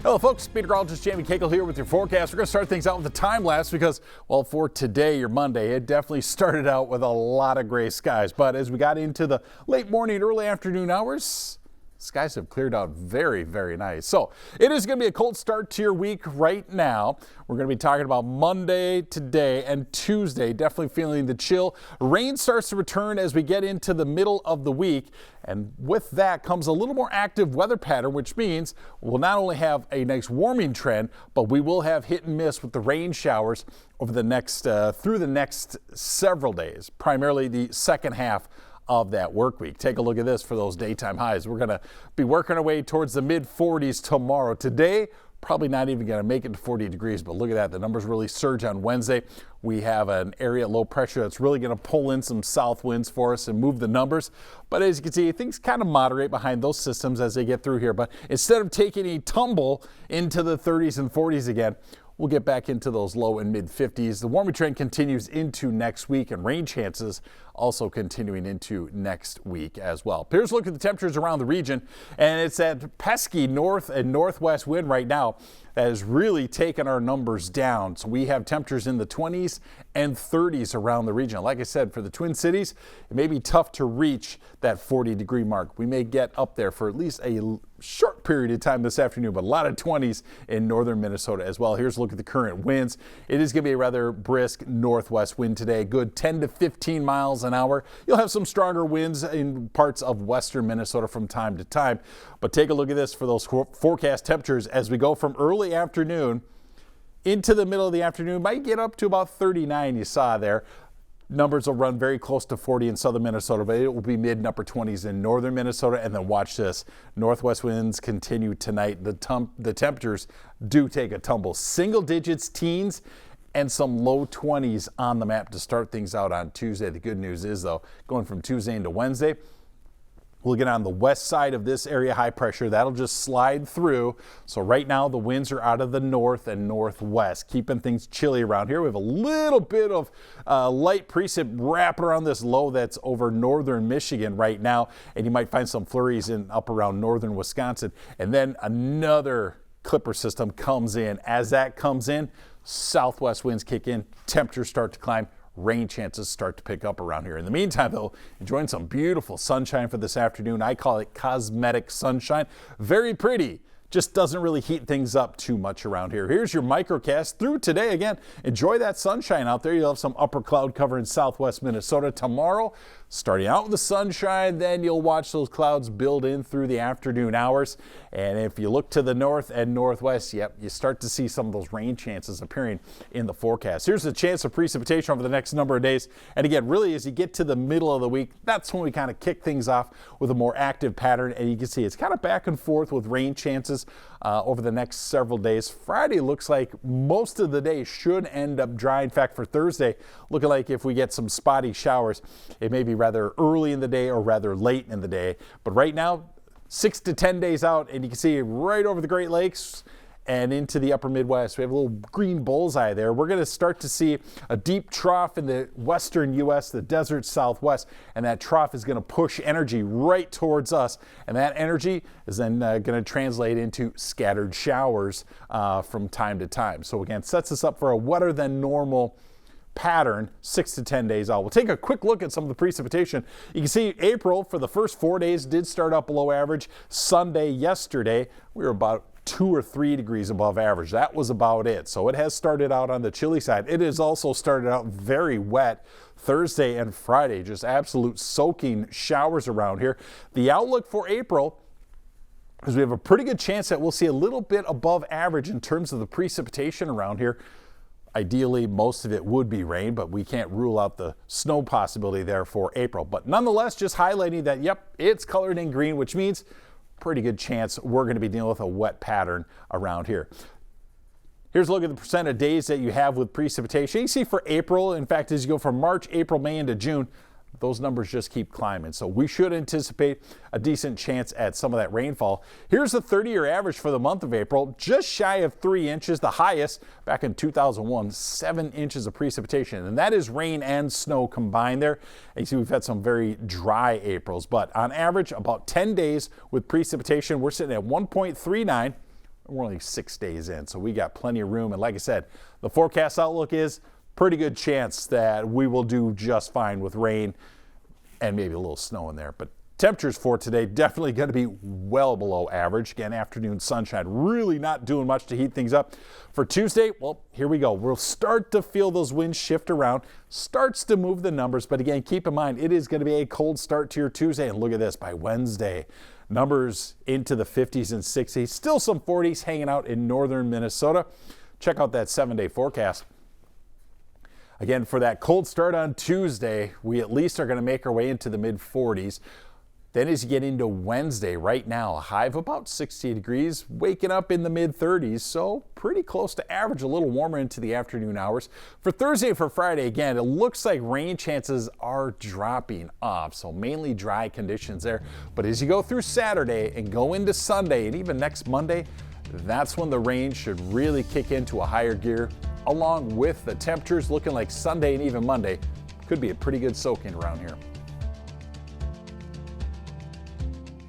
Hello folks, Meteorologist Jamie Kagol here with your forecast. We're going to start things out with the time lapse because, well, for today, your Monday, it definitely started out with a lot of gray skies. But as we got into the late morning, early afternoon hours, skies have cleared out very, very nice. So it is going to be a cold start to your week right now. We're going to be talking about Monday, today, and Tuesday. Definitely feeling the chill. Rain starts to return as we get into the middle of the week. And with that comes a little more active weather pattern, which means we'll not only have a nice warming trend, but we will have hit and miss with the rain showers over the next, through the next several days, primarily the second half of that work week. Take a look at this for those daytime highs. We're going to be working our way towards the mid 40s tomorrow. Today, probably not even going to make it to 40 degrees, but look at that. The numbers really surge on Wednesday. We have an area at low pressure that's really going to pull in some south winds for us and move the numbers. But as you can see, things kind of moderate behind those systems as they get through here. But instead of taking a tumble into the 30s and 40s again, we'll get back into those low and mid 50s. The warming trend continues into next week, and rain chances also continuing into next week as well. Here's a look at the temperatures around the region, and it's that pesky north and northwest wind right now that has really taken our numbers down. So we have temperatures in the 20s and 30s around the region. Like I said, for the Twin Cities, it may be tough to reach that 40-degree mark. We may get up there for at least a short period of time this afternoon, but a lot of 20s in northern Minnesota as well. Here's a look at the current winds. It is going to be a rather brisk northwest wind today, good 10 to 15 miles an hour. You'll have some stronger winds in parts of western Minnesota from time to time, but take a look at this for those forecast temperatures as we go from early afternoon into the middle of the afternoon. Might get up to about 39 you saw there. Numbers will run very close to 40 in southern Minnesota, but it will be mid and upper 20s in northern Minnesota. And then watch this. Northwest winds continue tonight. The temperatures do take a tumble. Single digits, teens, and some low 20s on the map to start things out on Tuesday. The good news is, though, going from Tuesday into Wednesday, we'll get on the west side of this area high pressure. That'll just slide through. So right now the winds are out of the north and northwest, keeping things chilly around here. We have a little bit of light precip wrap around this low that's over northern Michigan right now. And you might find some flurries in up around northern Wisconsin. And then another clipper system comes in. As that comes in, southwest winds kick in, temperatures start to climb. Rain chances start to pick up around here. In the meantime, though, enjoying some beautiful sunshine for this afternoon. I call it cosmetic sunshine. Very pretty. Just doesn't really heat things up too much around here. Here's your microcast through today. Again, enjoy that sunshine out there. You'll have some upper cloud cover in southwest Minnesota tomorrow. Starting out with the sunshine, then you'll watch those clouds build in through the afternoon hours. And if you look to the north and northwest, yep, you start to see some of those rain chances appearing in the forecast. Here's the chance of precipitation over the next number of days. And again, really, as you get to the middle of the week, that's when we kind of kick things off with a more active pattern. And you can see it's kind of back and forth with rain chances over the next several days. Friday looks like most of the day should end up dry. In fact, for Thursday, looking like if we get some spotty showers, it may be rather early in the day or rather late in the day. But right now, 6 to 10 days out, and you can see right over the Great Lakes and into the upper Midwest. We have a little green bullseye there. We're going to start to see a deep trough in the western U.S., the desert Southwest, and that trough is going to push energy right towards us, and that energy is then going to translate into scattered showers from time to time. So again, sets us up for a wetter than normal pattern 6 to 10 days out. We'll take a quick look at some of the precipitation. You can see April for the first 4 days did start up below average. Sunday, yesterday, we were about 2 or 3 degrees above average. That was about it. So it has started out on the chilly side. It has also started out very wet Thursday and Friday, just absolute soaking showers around here. The outlook for April is we have a pretty good chance that we'll see a little bit above average in terms of the precipitation around here. Ideally, most of it would be rain, but we can't rule out the snow possibility there for April. But nonetheless, just highlighting that, yep, it's colored in green, which means pretty good chance we're going to be dealing with a wet pattern around here. Here's a look at the percent of days that you have with precipitation. You can see for April, in fact, as you go from March, April, May into June, those numbers just keep climbing. So we should anticipate a decent chance at some of that rainfall. Here's the 30-year average for the month of April, just shy of 3 inches, the highest back in 2001, 7 inches of precipitation. And that is rain and snow combined there. And you see we've had some very dry Aprils, but on average about 10 days with precipitation, we're sitting at 1.39 we're only 6 days in, so we got plenty of room. And like I said, the forecast outlook is pretty good chance that we will do just fine with rain and maybe a little snow in there. But temperatures for today definitely going to be well below average. Again, afternoon sunshine really not doing much to heat things up. For Tuesday, well, here we go. We'll start to feel those winds shift around, starts to move the numbers. But again, keep in mind, it is going to be a cold start to your Tuesday. And look at this, by Wednesday, numbers into the 50s and 60s. Still some 40s hanging out in northern Minnesota. Check out that 7-day forecast. Again, for that cold start on Tuesday, we at least are going to make our way into the mid-40s. Then as you get into Wednesday, right now, a high of about 60 degrees, waking up in the mid-30s, so pretty close to average, a little warmer into the afternoon hours. For Thursday and for Friday, again, it looks like rain chances are dropping off, so mainly dry conditions there. But as you go through Saturday and go into Sunday and even next Monday, that's when the rain should really kick into a higher gear, along with the temperatures looking like Sunday and even Monday could be a pretty good soaking around here.